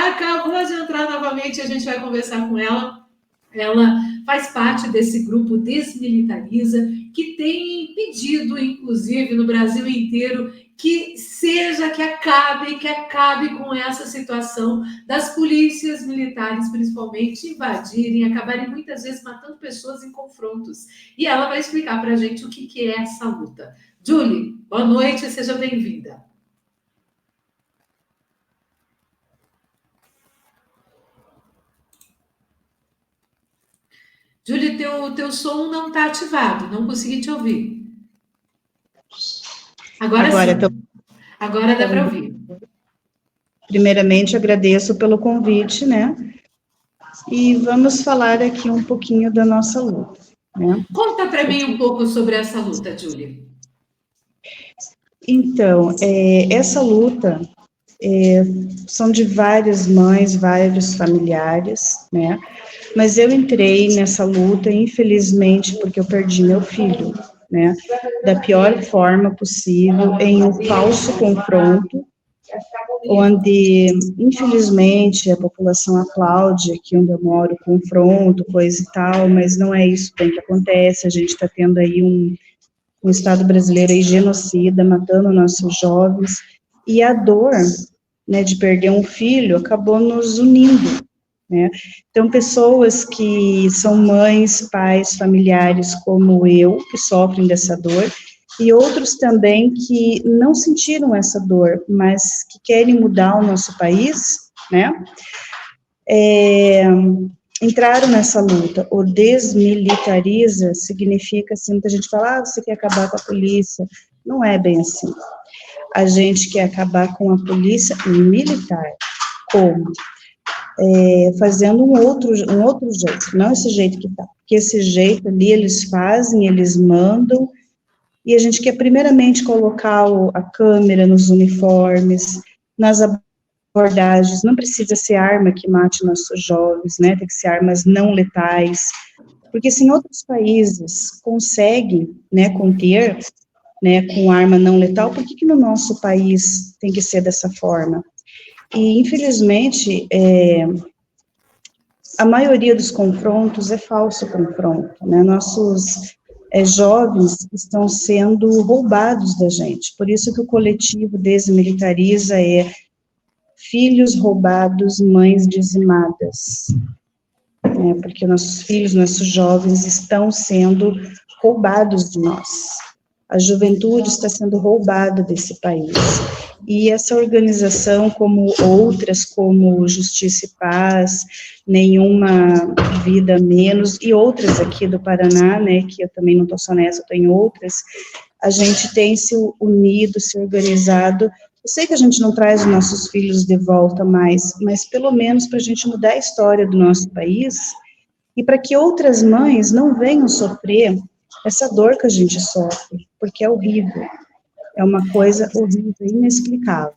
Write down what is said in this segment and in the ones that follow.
acabou de entrar novamente, a gente vai conversar com ela. Ela faz parte desse grupo Desmilitariza, que tem pedido, inclusive, no Brasil inteiro, que acabe com essa situação das polícias militares, principalmente, invadirem, acabarem muitas vezes matando pessoas em confrontos. E ela vai explicar para a gente o que é essa luta. Julie, boa noite, seja bem-vinda. Julie, teu som não está ativado, não consegui te ouvir. Agora sim. Agora dá para ouvir. Primeiramente, agradeço pelo convite, né? E vamos falar aqui um pouquinho da nossa luta, né? Conta para mim um pouco sobre essa luta, Julie. Então, essa luta são de várias mães, vários familiares, né? Mas eu entrei nessa luta, infelizmente, porque eu perdi meu filho, né? Da pior forma possível, em um falso confronto, onde, infelizmente, a população aplaude aqui onde eu moro, confronto, coisa e tal, mas não é isso bem que acontece. A gente está tendo aí um Estado brasileiro aí genocida, matando nossos jovens, e a dor, né, de perder um filho acabou nos unindo, né? Então, pessoas que são mães, pais, familiares como eu, que sofrem dessa dor, e outros também que não sentiram essa dor, mas que querem mudar o nosso país, né? Entraram nessa luta. O desmilitariza significa, assim, muita gente fala, você quer acabar com a polícia. Não é bem assim. A gente quer acabar com a polícia militar. Como? Fazendo um outro jeito, não esse jeito que tá. Porque esse jeito ali, eles fazem, eles mandam, e a gente quer primeiramente colocar a câmera nos uniformes, nas abordagens. Não precisa ser arma que mate nossos jovens, né? Tem que ser armas não letais, porque se em outros países conseguem, né, conter, né, com arma não letal, por que no nosso país tem que ser dessa forma? E, infelizmente, a maioria dos confrontos é falso confronto, né? Nossos jovens estão sendo roubados da gente, por isso que o coletivo Desmilitariza filhos roubados, mães dizimadas, né? Porque nossos filhos, nossos jovens estão sendo roubados de nós. A juventude está sendo roubada desse país. E essa organização, como outras, como Justiça e Paz, Nenhuma Vida Menos, e outras aqui do Paraná, né, que eu também não estou só nessa, estou em outras, a gente tem se unido, se organizado. Eu sei que a gente não traz os nossos filhos de volta mais, mas pelo menos para a gente mudar a história do nosso país, e para que outras mães não venham sofrer essa dor que a gente sofre, porque é horrível. É uma coisa horrível, inexplicável.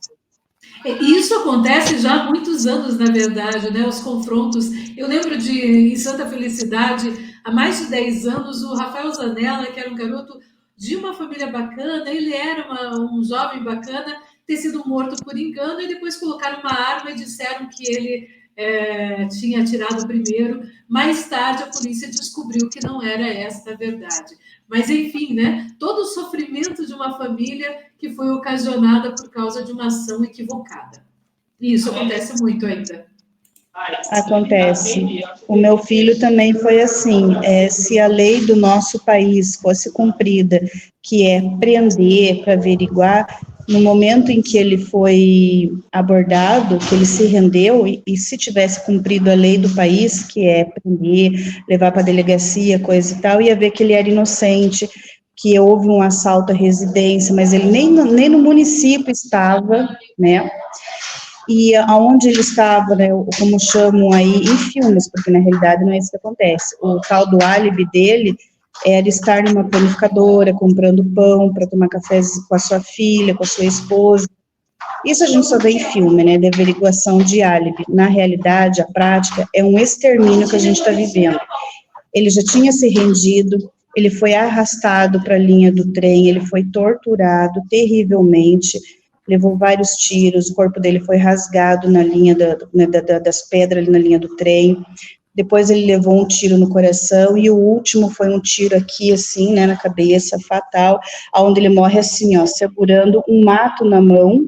Isso acontece já há muitos anos, na verdade, né? Os confrontos. Eu lembro em Santa Felicidade, há mais de 10 anos, o Rafael Zanella, que era um garoto de uma família bacana, ele era um jovem bacana, ter sido morto por engano, e depois colocaram uma arma e disseram que ele tinha atirado primeiro. Mais tarde, a polícia descobriu que não era esta a verdade. Mas, enfim, né? Todo o sofrimento de uma família que foi ocasionada por causa de uma ação equivocada. E isso acontece muito ainda. Acontece. O meu filho também foi assim. Se a lei do nosso país fosse cumprida, que é prender para averiguar, no momento em que ele foi abordado, que ele se rendeu, e se tivesse cumprido a lei do país, que é prender, levar para a delegacia, coisa e tal, ia ver que ele era inocente, que houve um assalto à residência, mas ele nem no município estava, né? E aonde ele estava, né, como chamam aí, em filmes, porque na realidade não é isso que acontece. O tal do álibi dele era estar numa panificadora, comprando pão para tomar café com a sua filha, com a sua esposa. Isso a gente só vê em filme, né, de averiguação de álibi. Na realidade, a prática é um extermínio que a gente está vivendo. Ele já tinha se rendido, ele foi arrastado para a linha do trem, ele foi torturado terrivelmente, levou vários tiros, o corpo dele foi rasgado na linha das pedras, ali na linha do trem. Depois ele levou um tiro no coração, e o último foi um tiro aqui, assim, né, na cabeça, fatal, onde ele morre assim, ó, segurando um mato na mão,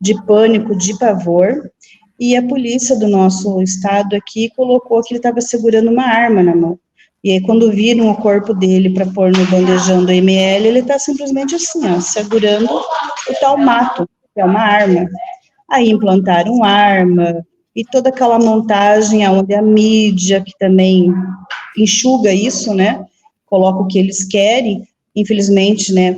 de pânico, de pavor, e a polícia do nosso estado aqui colocou que ele estava segurando uma arma na mão. E aí, quando viram o corpo dele para pôr no bandejão do ML, ele está simplesmente assim, ó, segurando o tal mato, que é uma arma. Aí implantaram arma, e toda aquela montagem onde a mídia, que também enxuga isso, né, coloca o que eles querem, infelizmente, né,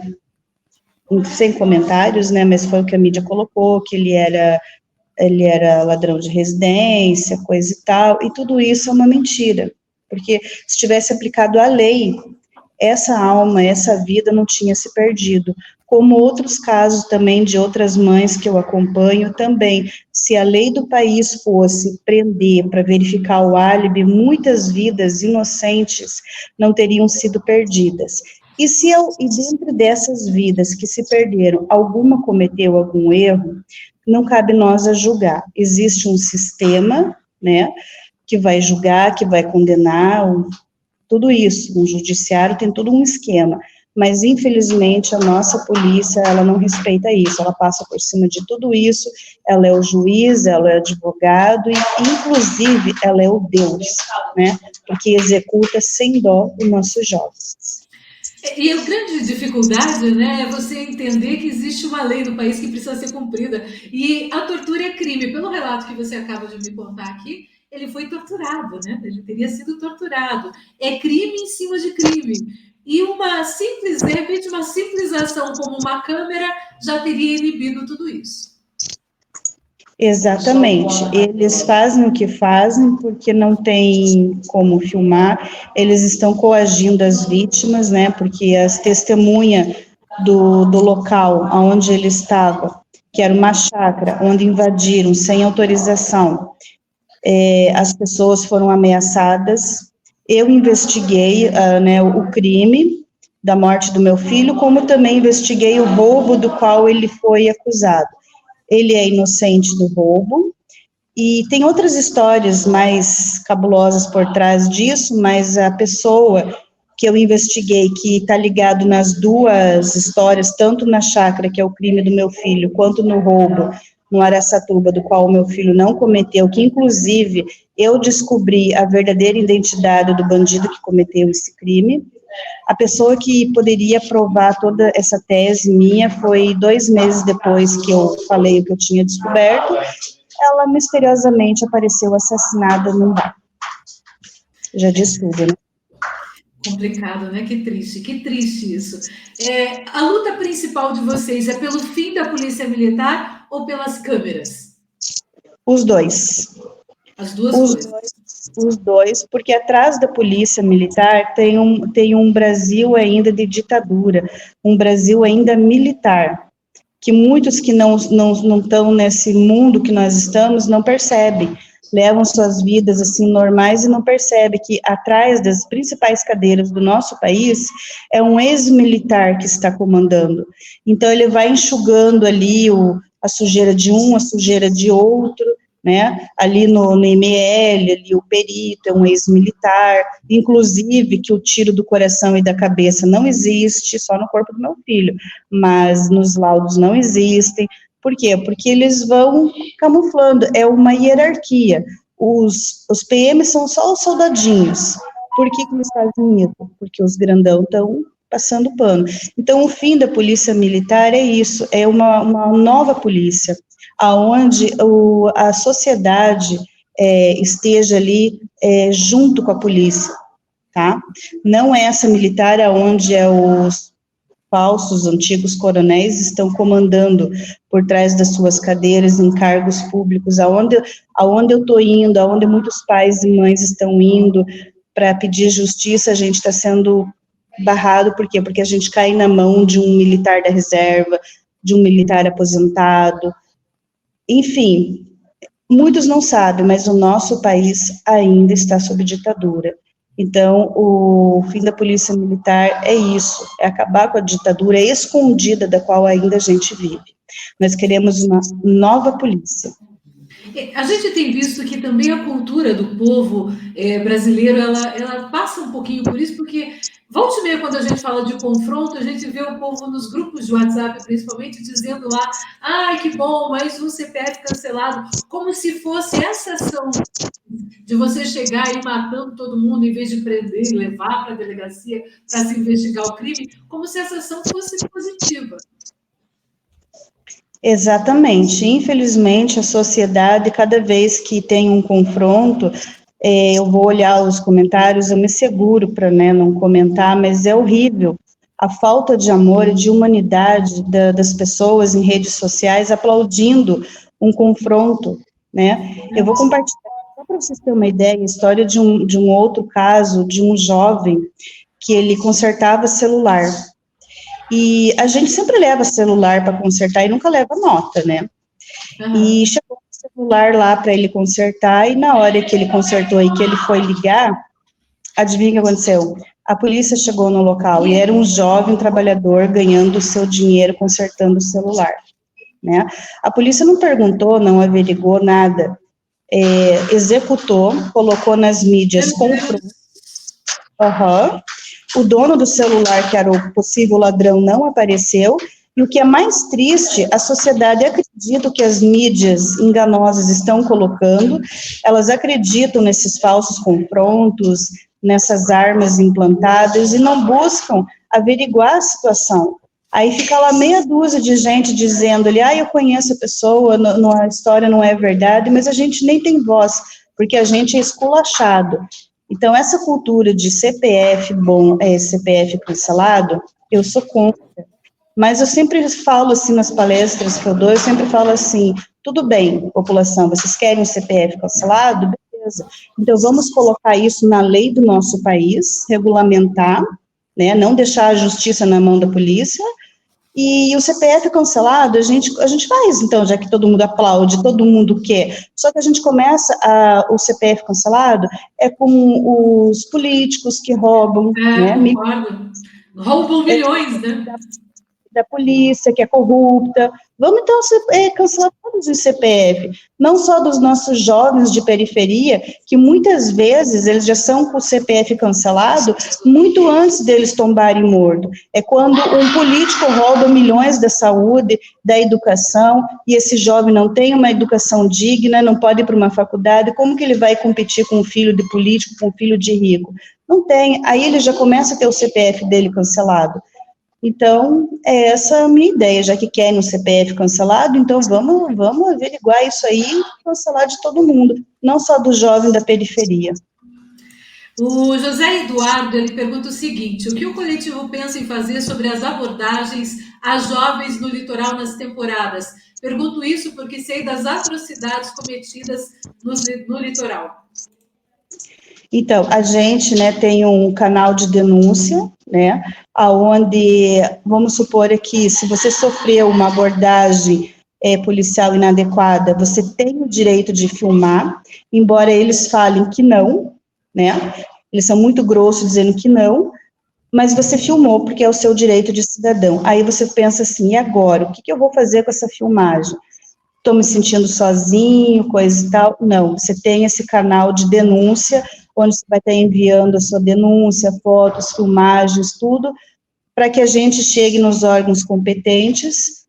sem comentários, né, mas foi o que a mídia colocou, que ele era ladrão de residência, coisa e tal, e tudo isso é uma mentira, porque se tivesse aplicado a lei, essa alma, essa vida não tinha se perdido, como outros casos também de outras mães que eu acompanho também, se a lei do país fosse prender para verificar o álibi, muitas vidas inocentes não teriam sido perdidas. E dentro dessas vidas que se perderam, alguma cometeu algum erro, não cabe nós a julgar. Existe um sistema, né, que vai julgar, que vai condenar, tudo isso. O judiciário tem todo um esquema, mas infelizmente a nossa polícia, ela não respeita isso, ela passa por cima de tudo isso, ela é o juiz, ela é o advogado, e inclusive ela é o Deus, né, porque executa sem dó os nossos jovens. E a grande dificuldade, né, é você entender que existe uma lei no país que precisa ser cumprida. E a tortura é crime. Pelo relato que você acaba de me contar aqui, ele foi torturado, né? Ele teria sido torturado. É crime em cima de crime. E de repente, uma simples ação como uma câmera já teria inibido tudo isso. Exatamente, eles fazem o que fazem porque não tem como filmar, eles estão coagindo as vítimas, né, porque as testemunhas do local onde ele estava, que era uma chácara, onde invadiram sem autorização, as pessoas foram ameaçadas, eu investiguei, né, o crime da morte do meu filho, como também investiguei o roubo do qual ele foi acusado. Ele é inocente do roubo, e tem outras histórias mais cabulosas por trás disso, mas a pessoa que eu investiguei, que está ligado nas duas histórias, tanto na chácara, que é o crime do meu filho, quanto no roubo no Araçatuba, do qual o meu filho não cometeu, que inclusive eu descobri a verdadeira identidade do bandido que cometeu esse crime. A pessoa que poderia provar toda essa tese minha foi 2 meses depois que eu falei o que eu tinha descoberto, ela misteriosamente apareceu assassinada num bar. Já disse tudo, né? Complicado, né? Que triste isso. A luta principal de vocês é pelo fim da polícia militar ou pelas câmeras? Os dois. As duas coisas. Os dois, porque atrás da polícia militar tem um Brasil ainda de ditadura, um Brasil ainda militar, que muitos que não estão nesse mundo que nós estamos não percebem, levam suas vidas assim normais e não percebem que atrás das principais cadeiras do nosso país é um ex-militar que está comandando. Então ele vai enxugando ali a sujeira de um, a sujeira de outro, né, ali no ML, ali o perito é um ex-militar, inclusive que o tiro do coração e da cabeça não existe, só no corpo do meu filho, mas nos laudos não existem. Por quê? Porque eles vão camuflando, é uma hierarquia, os PMs são só os soldadinhos. Por que eles fazem isso? Porque os grandão estão passando pano. Então, o fim da polícia militar é isso, é uma nova polícia, aonde a sociedade esteja ali junto com a polícia, tá? Não é essa militar aonde os falsos antigos coronéis estão comandando por trás das suas cadeiras em cargos públicos, aonde eu estou indo, aonde muitos pais e mães estão indo para pedir justiça, a gente está sendo barrado, por quê? Porque a gente cai na mão de um militar da reserva, de um militar aposentado. Enfim, muitos não sabem, mas o nosso país ainda está sob ditadura. Então, o fim da polícia militar é isso, é acabar com a ditadura escondida da qual ainda a gente vive. Nós queremos uma nova polícia. A gente tem visto que também a cultura do povo brasileiro, ela passa um pouquinho por isso, porque volta e meia, quando a gente fala de confronto, a gente vê o povo nos grupos de WhatsApp, principalmente, dizendo lá, ai, que bom, mais um CPF cancelado, como se fosse essa ação de você chegar e ir matando todo mundo, em vez de prender e levar para a delegacia para se investigar o crime, como se essa ação fosse positiva. Exatamente. Infelizmente, a sociedade, cada vez que tem um confronto, eu vou olhar os comentários, eu me seguro para, né, não comentar, mas é horrível a falta de amor e de humanidade das pessoas em redes sociais aplaudindo um confronto, né? Eu vou compartilhar, só para vocês terem uma ideia, a história de um outro caso, de um jovem que ele consertava celular. E a gente sempre leva celular para consertar e nunca leva nota, né? E chegou o celular lá para ele consertar, e na hora que ele consertou e que ele foi ligar, adivinha o que aconteceu? A polícia chegou no local e era um jovem trabalhador ganhando o seu dinheiro consertando o celular, né? A polícia não perguntou, não averigou nada, executou, colocou nas mídias, comprou. O dono do celular, que era o possível ladrão, não apareceu, e o que é mais triste, a sociedade acredita que as mídias enganosas estão colocando, elas acreditam nesses falsos confrontos, nessas armas implantadas, e não buscam averiguar a situação. Aí fica lá meia dúzia de gente dizendo-lhe, eu conheço a pessoa, a história não é verdade, mas a gente nem tem voz, porque a gente é esculachado. Então, essa cultura de CPF bom, CPF cancelado, eu sou contra. Mas eu sempre falo assim nas palestras que eu dou, eu sempre falo assim, tudo bem, população, vocês querem um CPF cancelado? Beleza. Então, vamos colocar isso na lei do nosso país, regulamentar, né, não deixar a justiça na mão da polícia. E o CPF cancelado, a gente faz, então, já que todo mundo aplaude, todo mundo quer. Só que a gente começa o CPF cancelado com os políticos que roubam, né? Concordo. Roubam milhões, né? Da polícia, que é corrupta. Vamos, então, cancelar todos os CPF, não só dos nossos jovens de periferia, que muitas vezes eles já são com o CPF cancelado muito antes deles tombarem morto. É quando um político rouba milhões da saúde, da educação, e esse jovem não tem uma educação digna, não pode ir para uma faculdade, como que ele vai competir com um filho de político, com um filho de rico? Não tem, aí ele já começa a ter o CPF dele cancelado. Então, essa é a minha ideia, já que querem um CPF cancelado, então vamos averiguar isso aí e cancelar de todo mundo, não só do jovem da periferia. O José Eduardo, ele pergunta o seguinte, o que o coletivo pensa em fazer sobre as abordagens a jovens no litoral nas temporadas? Pergunto isso porque sei das atrocidades cometidas no litoral. Então, a gente, né, tem um canal de denúncia, né, onde, vamos supor aqui, se você sofreu uma abordagem policial inadequada, você tem o direito de filmar, embora eles falem que não, né, eles são muito grossos dizendo que não, mas você filmou porque é o seu direito de cidadão. Aí você pensa assim, e agora, o que eu vou fazer com essa filmagem? Estou me sentindo sozinho, coisa e tal. Não, você tem esse canal de denúncia, onde você vai estar enviando a sua denúncia, fotos, filmagens, tudo, para que a gente chegue nos órgãos competentes,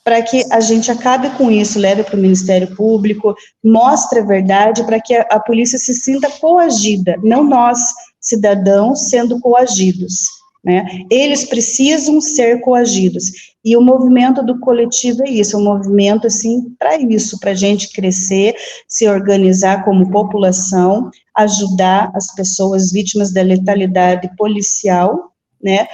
para que a gente acabe com isso, leve para o Ministério Público, mostre a verdade, para que a polícia se sinta coagida, não nós, cidadãos, sendo coagidos, né? Eles precisam ser coagidos, e o movimento do coletivo é isso, um movimento, assim, para isso, para a gente crescer, se organizar como população, ajudar as pessoas vítimas da letalidade policial, né,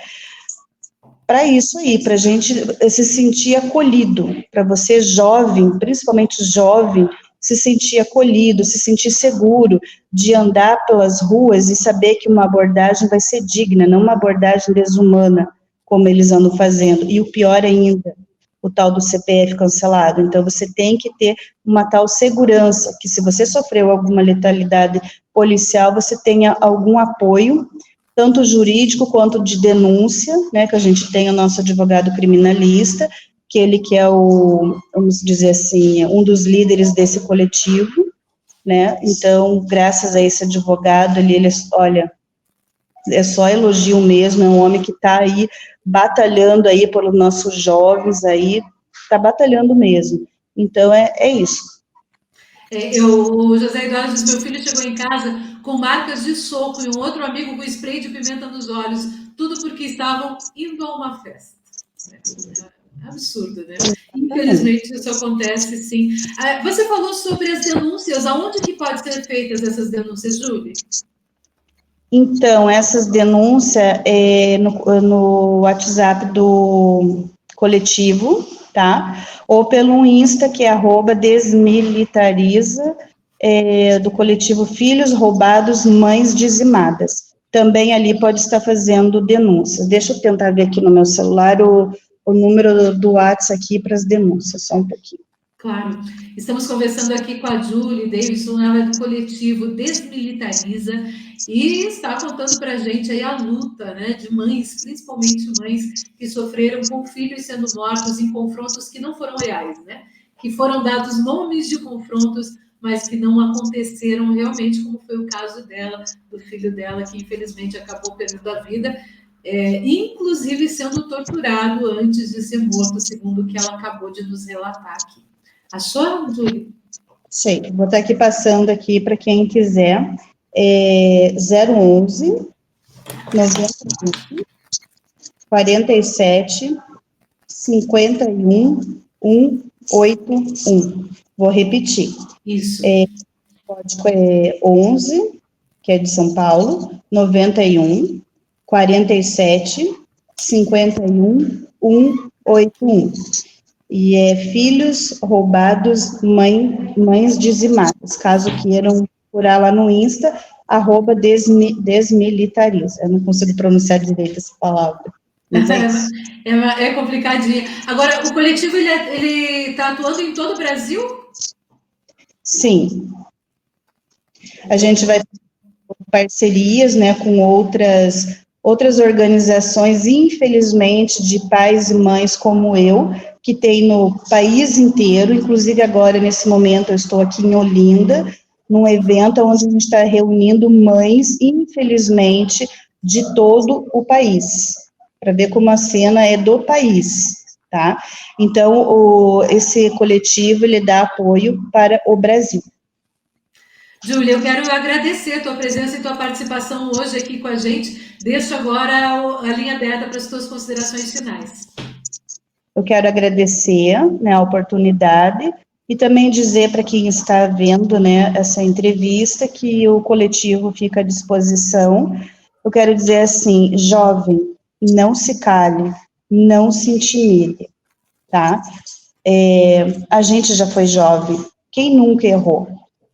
para isso aí, para a gente se sentir acolhido, para você jovem, principalmente jovem, se sentir acolhido, se sentir seguro de andar pelas ruas e saber que uma abordagem vai ser digna, não uma abordagem desumana, como eles andam fazendo. E o pior ainda, o tal do CPF cancelado. Então, você tem que ter uma tal segurança, que se você sofreu alguma letalidade policial, você tenha algum apoio, tanto jurídico quanto de denúncia, né, que a gente tem o nosso advogado criminalista, que ele que é vamos dizer assim, um dos líderes desse coletivo, né? Então, graças a esse advogado, ele olha, é só elogio mesmo, é um homem que está aí batalhando aí pelos nossos jovens aí, está batalhando mesmo. Então, é isso. O José Eduardo diz, meu filho chegou em casa com marcas de soco e um outro amigo com spray de pimenta nos olhos, tudo porque estavam indo a uma festa. É absurdo, né? Infelizmente, isso acontece, sim. Você falou sobre as denúncias. Aonde que pode ser feitas essas denúncias, Júlia? Então, essas denúncias no WhatsApp do coletivo, tá? Ou pelo Insta, que é @desmilitariza, do coletivo Filhos Roubados, Mães Dizimadas. Também ali pode estar fazendo denúncias. Deixa eu tentar ver aqui no meu celular o número do WhatsApp aqui para as denúncias, só um pouquinho. Claro. Estamos conversando aqui com a Julie Davidson, ela é do coletivo Desmilitariza, e está contando para a gente aí a luta, né, de mães, principalmente mães que sofreram com filhos sendo mortos em confrontos que não foram reais, né? Que foram dados nomes de confrontos, mas que não aconteceram realmente, como foi o caso dela, do filho dela, que infelizmente acabou perdendo a vida, inclusive sendo torturado antes de ser morto, segundo o que ela acabou de nos relatar aqui. Achou, Júlia? Sei, vou estar aqui passando aqui para quem quiser. 011 90 47 51 181. Vou repetir. Isso. Código é 11, que é de São Paulo, 91 47 51 181. E é Filhos Roubados, Mães Dizimadas. Caso queiram procurar lá no Insta, @desmilitariza. Eu não consigo pronunciar direito essa palavra. Mas é isso. É complicadinho. Agora, o coletivo, ele está atuando em todo o Brasil? Sim. A gente vai fazer parcerias, né, com outras organizações, infelizmente, de pais e mães como eu, que tem no país inteiro, inclusive agora, nesse momento, eu estou aqui em Olinda, num evento onde a gente está reunindo mães, infelizmente, de todo o país, para ver como a cena é do país, tá? Então, esse coletivo, ele dá apoio para o Brasil. Júlia, eu quero agradecer a tua presença e tua participação hoje aqui com a gente. Deixo agora a linha aberta para as tuas considerações finais. Eu quero agradecer, né, a oportunidade e também dizer para quem está vendo, né, essa entrevista que o coletivo fica à disposição. Eu quero dizer assim, jovem, não se cale, não se intimide, tá? A gente já foi jovem, quem nunca errou,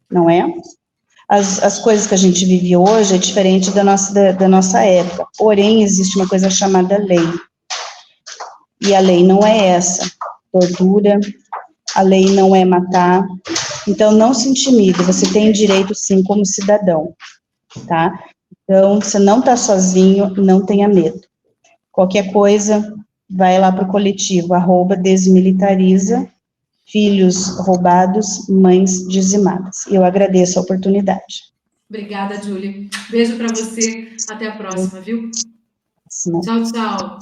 não é? As coisas que a gente vive hoje é diferente da nossa época, porém, existe uma coisa chamada lei. E a lei não é essa, tortura, a lei não é matar, então não se intimide, você tem direito sim como cidadão, tá? Então, você não está sozinho, não tenha medo. Qualquer coisa, vai lá para o coletivo, @desmilitariza, Filhos Roubados, Mães Dizimadas. Eu agradeço a oportunidade. Obrigada, Júlia. Beijo para você, até a próxima, viu? Sim. Tchau, tchau.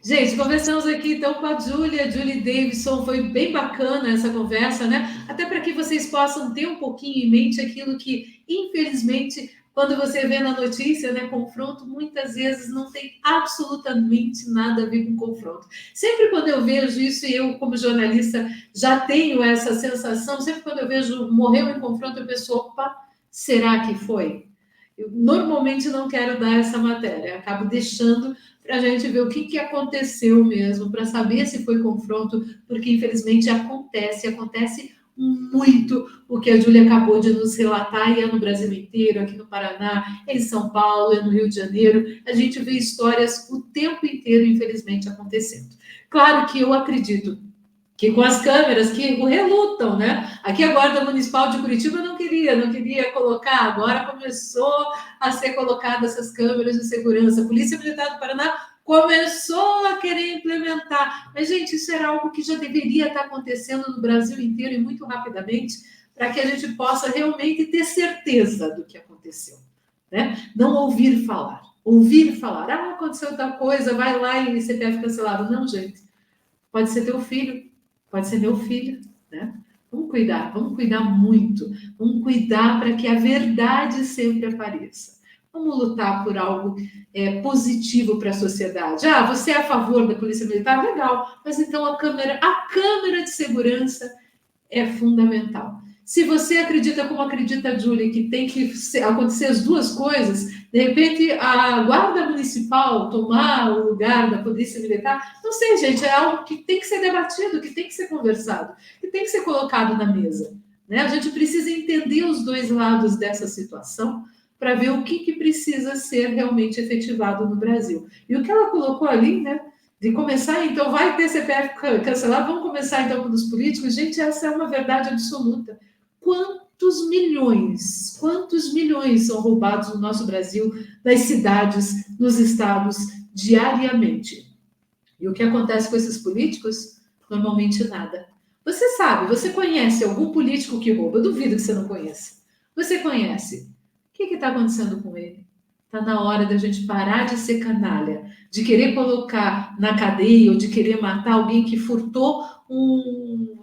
Gente, conversamos aqui então com a Julie Davidson, foi bem bacana essa conversa, né? Até para que vocês possam ter um pouquinho em mente aquilo que, infelizmente, quando você vê na notícia, né, confronto, muitas vezes não tem absolutamente nada a ver com confronto. Sempre quando eu vejo isso, e eu, como jornalista, já tenho essa sensação, sempre quando eu vejo morreu em confronto, eu penso, opa, será que foi? Eu normalmente não quero dar essa matéria, acabo deixando para a gente ver o que aconteceu mesmo, para saber se foi confronto, porque infelizmente acontece muito o que a Júlia acabou de nos relatar, e é no Brasil inteiro, aqui no Paraná, em São Paulo, é no Rio de Janeiro, a gente vê histórias o tempo inteiro, infelizmente, acontecendo. Claro que eu acredito que com as câmeras que relutam, né? Aqui a Guarda Municipal de Curitiba não queria colocar, agora começou a ser colocada essas câmeras de segurança. A Polícia Militar do Paraná começou a querer implementar. Mas, gente, isso era algo que já deveria estar acontecendo no Brasil inteiro e muito rapidamente, para que a gente possa realmente ter certeza do que aconteceu. Né? Não ouvir falar. Ouvir falar, aconteceu tal coisa, vai lá e CPF cancelado. Não, gente. Pode ser teu filho, pode ser meu filho, né? Vamos cuidar muito. Vamos cuidar para que a verdade sempre apareça. Vamos lutar por algo positivo para a sociedade. Você é a favor da Polícia Militar? Legal. Mas então a câmera de segurança é fundamental. Se você acredita, como acredita a Júlia, que tem que acontecer as duas coisas, de repente a guarda municipal tomar o lugar da polícia militar, não sei, gente, é algo que tem que ser debatido, que tem que ser conversado, que tem que ser colocado na mesa. Né? A gente precisa entender os dois lados dessa situação para ver o que precisa ser realmente efetivado no Brasil. E o que ela colocou ali, né? De começar, então, vai ter CPF cancelado, vamos começar, então, pelos políticos. Gente, essa é uma verdade absoluta. Quantos milhões são roubados no nosso Brasil, nas cidades, nos estados, diariamente? E o que acontece com esses políticos? Normalmente nada. Você sabe, você conhece algum político que rouba? Eu duvido que você não conheça. Você conhece? O que está acontecendo com ele? Está na hora da gente parar de ser canalha, de querer colocar na cadeia ou de querer matar alguém que furtou um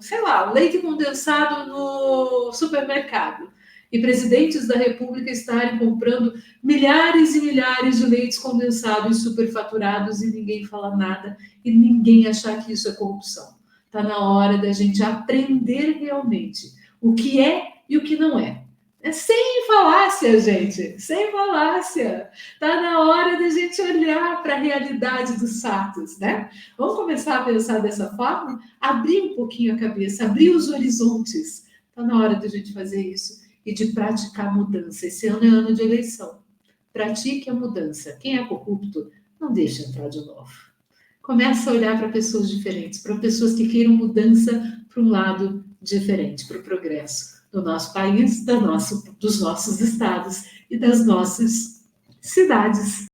leite condensado no supermercado. E presidentes da República estarem comprando milhares e milhares de leites condensados superfaturados e ninguém fala nada e ninguém achar que isso é corrupção. Está na hora da gente aprender realmente o que é e o que não é. Sem falácia, gente, sem falácia. Está na hora de a gente olhar para a realidade dos fatos, né? Vamos começar a pensar dessa forma? Abrir um pouquinho a cabeça, abrir os horizontes. Está na hora de a gente fazer isso e de praticar mudança. Esse ano é ano de eleição. Pratique a mudança. Quem é corrupto, não deixa entrar de novo. Começa a olhar para pessoas diferentes, para pessoas que queiram mudança para um lado diferente, para o progresso do nosso país, dos nossos estados e das nossas cidades.